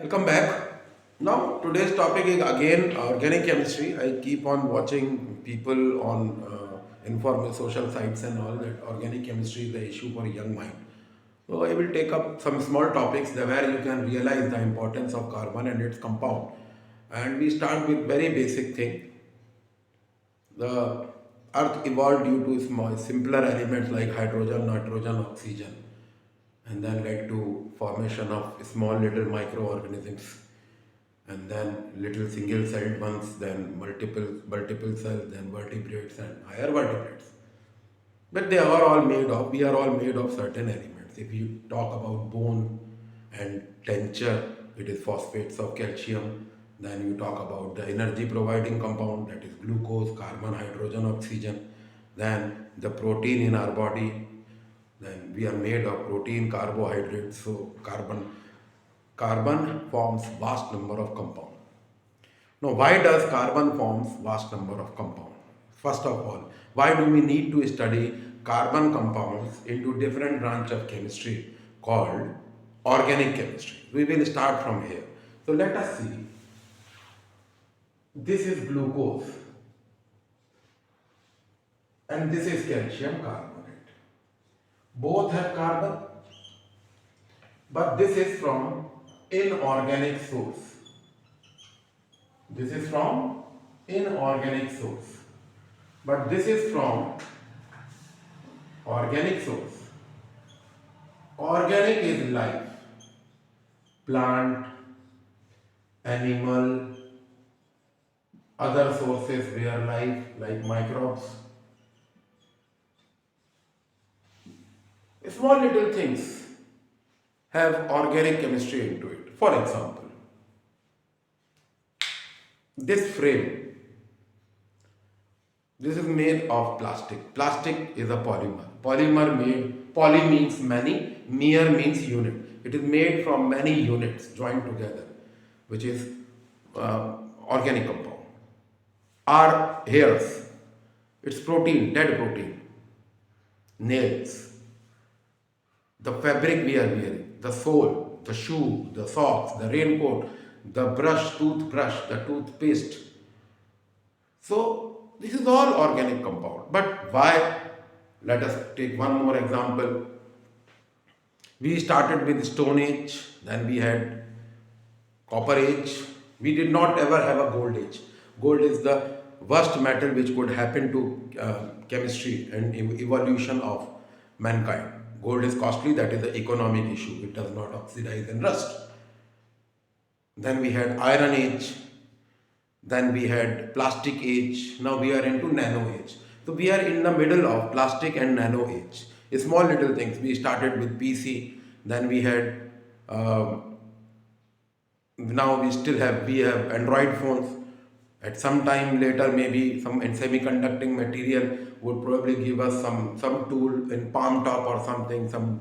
Welcome back. Now, today's topic is again organic chemistry. I keep on watching people on informal social sites and all that organic chemistry is the issue for young mind. So, I will take up some small topics there where you can realize the importance of carbon and its compound. And we start with very basic thing. The earth evolved due to simpler elements like hydrogen, nitrogen, oxygen, and then led to formation of small little microorganisms, and then little single celled ones, then multiple cells, then vertebrates and higher vertebrates. But they are all made of, we are all made of certain elements. If you talk about bone and denture, it is phosphates of calcium. Then you talk about the energy providing compound, that is glucose, carbon, hydrogen, oxygen. Then the protein in our body, then we are made of protein, carbohydrates. So carbon forms vast number of compounds. Now, why does carbon forms vast number of compounds? First of all, why do we need to study carbon compounds into different branch of chemistry called organic chemistry? We will start from here. So let us see. This is glucose and this is calcium carbonate. Both have carbon, but this is from inorganic source. This is from inorganic source. But this is from organic source. Organic is life. Plant, animal, other sources where life like microbes. Small little things have organic chemistry into it. For example, this frame, this is made of plastic. Plastic is a polymer. Poly means many, mere means unit. It is made from many units joined together, which is organic compound. Our hairs, it's protein, dead protein. Nails, the fabric we are wearing, the sole, the shoe, the socks, the raincoat, the toothbrush, the toothpaste. So this is all organic compound. But why? Let us take one more example. We started with Stone Age, then we had Copper Age. We did not ever have a Gold Age. Gold is the worst metal which could happen to chemistry and evolution of mankind. Gold is costly, that is the economic issue. It does not oxidize and rust. Then we had Iron Age. Then we had Plastic Age. Now we are into Nano Age. So we are in the middle of Plastic and Nano Age. Small little things. We started with PC. Then we had now we have Android phones. At some time later, maybe some semiconducting material would probably give us some tool in palm top or something, some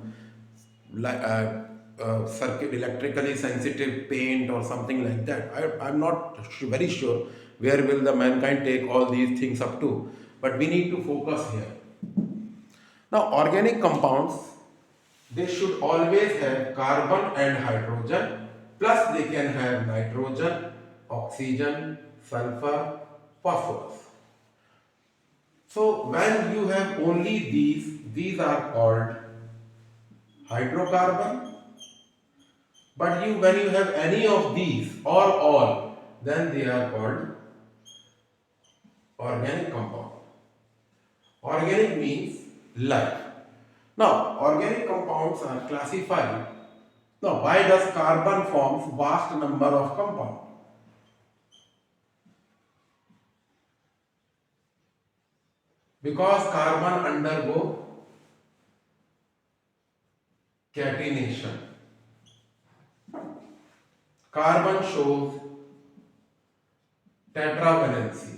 circuit electrically sensitive paint or something like that. I'm not very sure where will the mankind take all these things up to, but we need to focus here. Now, organic compounds, they should always have carbon and hydrogen, plus they can have nitrogen, oxygen, sulfur, phosphorus. So when you have only these are called hydrocarbon. But when you have any of these or all, then they are called organic compound. Organic means life. Now, organic compounds are classified. Now, why does carbon forms vast number of compounds? Because carbon undergo catenation. Carbon shows tetravalency.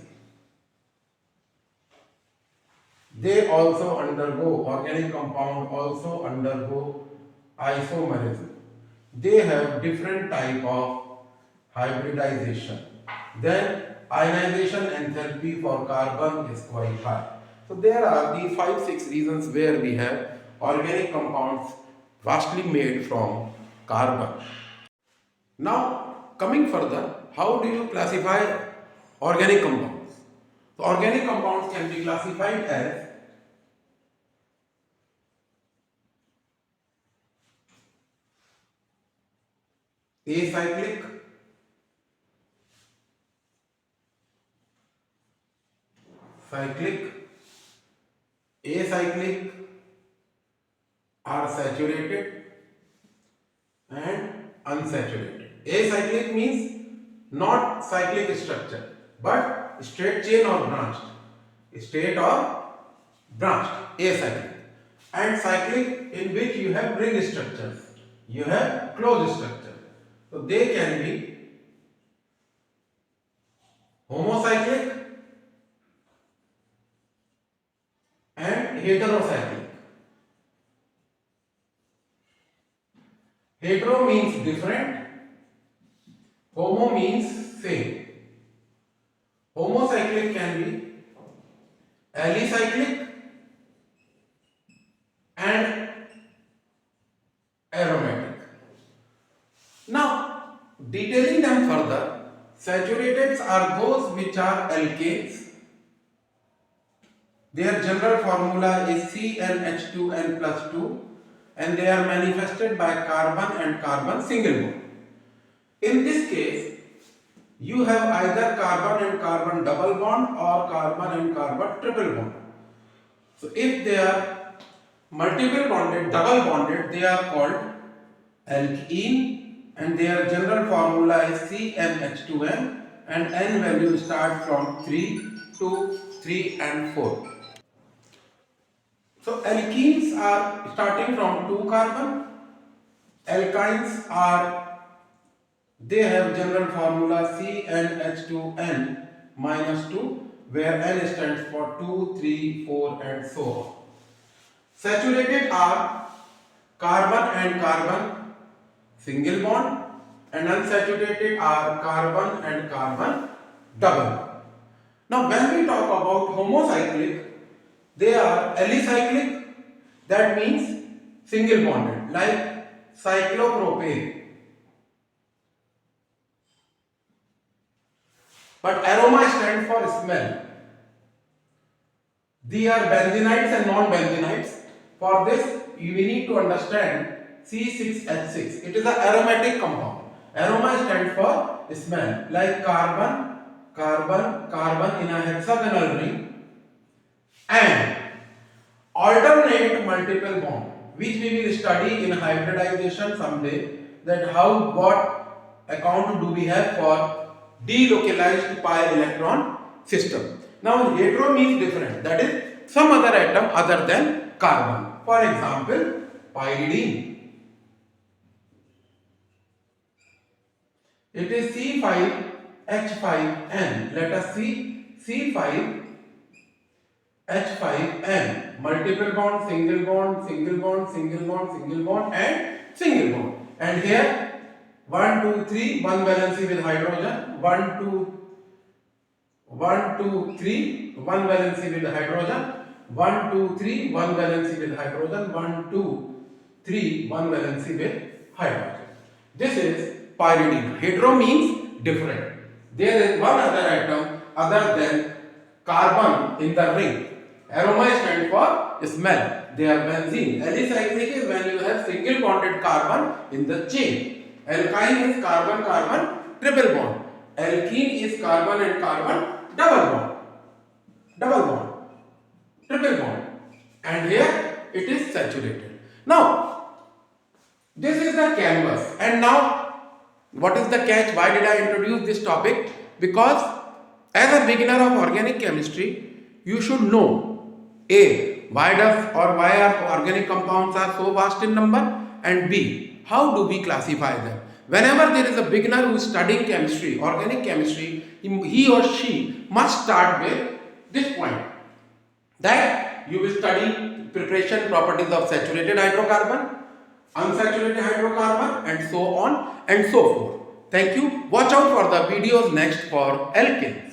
They also undergo, organic compound also undergo isomerism. They have different type of hybridization. Then ionization enthalpy for carbon is quite high. So there are the 5-6 reasons where we have organic compounds vastly made from carbon. Now, coming further, how do you classify organic compounds? So, organic compounds can be classified as acyclic, cyclic, acyclic are saturated and unsaturated. Acyclic means not cyclic structure but straight chain or branched. Straight or branched, acyclic. And cyclic in which you have ring structures. You have closed structure. So they can be homocyclic and heterocyclic. Hetero means different, homo means same. Homocyclic can be alicyclic and aromatic. Now, detailing them further, saturateds are those which are alkanes. Their general formula is CnH2n plus 2 and they are manifested by carbon and carbon single bond. In this case, you have either carbon and carbon double bond or carbon and carbon triple bond. So if they are multiple bonded, double bonded, they are called alkene and their general formula is CnH2n and n value start from 3 to 3 and 4. So alkenes are starting from 2 carbon, alkynes are, they have general formula CnH2n minus 2 where n stands for 2, 3, 4 and so on. Saturated are carbon and carbon single bond and unsaturated are carbon and carbon double bond. Now when we talk about homocyclic, they are alicyclic, that means single bonded, like cyclopropane. But aroma stands for smell. They are benzenides and non-benzenides. For this, we need to understand C6H6. It is an aromatic compound. Aroma stands for smell, like carbon, carbon, carbon in a hexagonal ring, and alternate multiple bond, which we will study in hybridization someday, that how, what account do we have for delocalized pi electron system. Now hetero means different, that is some other atom other than carbon. For example, pyridine. It is C5H5N. Let us see C5H5N. Multiple bond, single bond, single bond, single bond, single bond, and single bond. And here 1, 2, 3, 1 valency with hydrogen. 1, 2, 3, 1 valency with hydrogen. 1, 2, 3, 1 valency with hydrogen. 1, 2, 3, 1 valency with hydrogen. This is pyridine. Hetero means different. There is one other atom other than carbon in the ring. Aroma stands for smell. They are benzene. Alicyclic is when you have single bonded carbon in the chain. Alkyne is carbon carbon triple bond. Alkene is carbon and carbon double bond. Double bond. Triple bond. And here it is saturated. Now, this is the canvas. And now, what is the catch? Why did I introduce this topic? Because as a beginner of organic chemistry, you should know A. Why are organic compounds are so vast in number, and B. How do we classify them? Whenever there is a beginner who is studying chemistry, organic chemistry, he or she must start with this point, that you will study preparation properties of saturated hydrocarbon, unsaturated hydrocarbon, and so on and so forth. Thank you. Watch out for the videos next for alkanes.